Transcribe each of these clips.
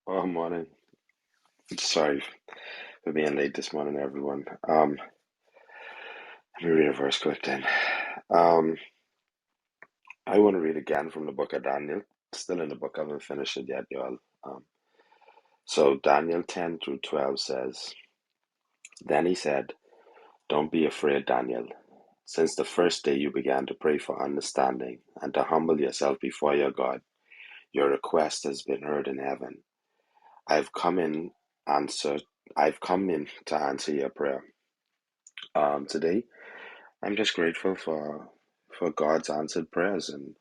Oh, morning. Sorry for being late this morning, everyone. Let me read a verse quick then. Um, I want to read again from the book of Daniel. Still in the book, I haven't finished it yet, y'all. So Daniel 10 through 12 says, Then he said, Don't be afraid, Daniel. Since the first day you began to pray for understanding and to humble yourself before your God, your request has been heard in heaven. I've come in answer. I've come in to answer your prayer. Today I'm just grateful for God's answered prayers and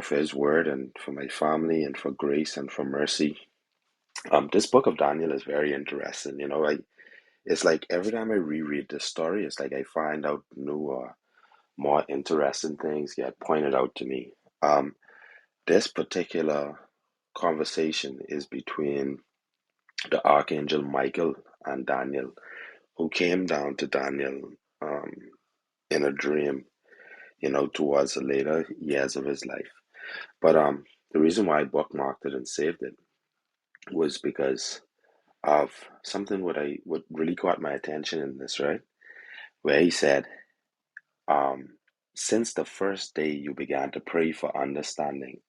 for His word and for my family and for grace and for mercy. This book of Daniel is very interesting. It's like every time I reread this story, it's like I find out new or more interesting things get pointed out to me. Um, this particular conversation is between the archangel Michael and Daniel, who came down to Daniel um, in a dream towards the later years of his life. But the reason why I bookmarked it and saved it was because of something what really caught my attention in this, right? Where he said, um, since the first day you began to pray for understanding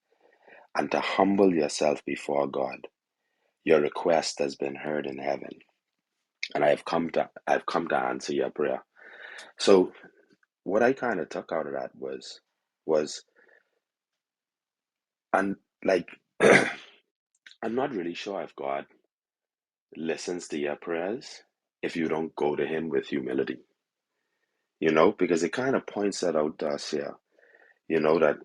and to humble yourself before God, your request has been heard in heaven, and I've come to answer your prayer. So what I kind of took out of that was and like I'm not really sure if God listens to your prayers if you don't go to him with humility, because it kind of points that out to us here, that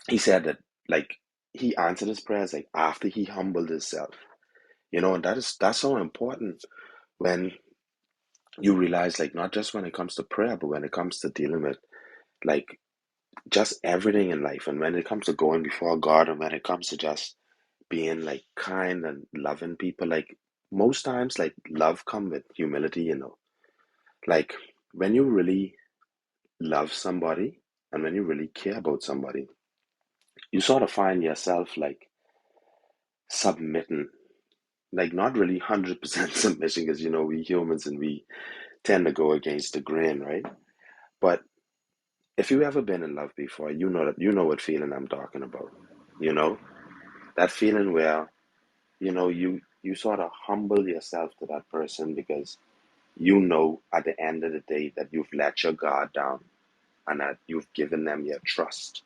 he said that like he answered his prayers like after he humbled himself, and that's so important when you realize like not just when it comes to prayer, but when it comes to dealing with like just everything in life and when it comes to going before God and when it comes to just being like kind and loving people, like most times like love come with humility, like when you really love somebody and when you really care about somebody, you sort of find yourself like submitting, like not really 100% submission because we humans and we tend to go against the grain, right? But if you ever been in love before, you know what feeling I'm talking about. You know that feeling where you sort of humble yourself to that person because at the end of the day that you've let your guard down and that you've given them your trust.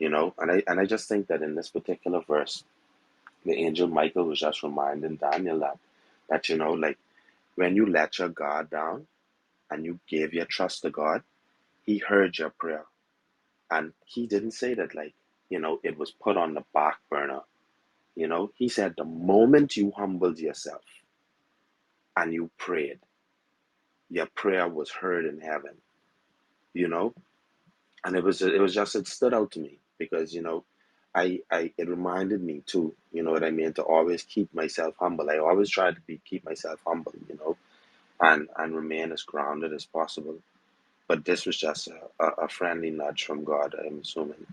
And I just think that in this particular verse, the angel Michael was just reminding Daniel that like when you let your guard down and you gave your trust to God, he heard your prayer. And he didn't say that like, it was put on the back burner. He said the moment you humbled yourself and you prayed, your prayer was heard in heaven, you know? And it stood out to me because I it reminded me too, you know what I mean, to always keep myself humble. I always try to keep myself humble, and remain as grounded as possible. But this was just a friendly nudge from God, I'm assuming,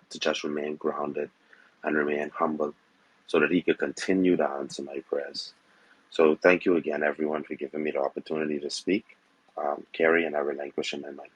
to just remain grounded and remain humble so that he could continue to answer my prayers. So thank you again, everyone, for giving me the opportunity to speak. Carrie, and I relinquish my mic.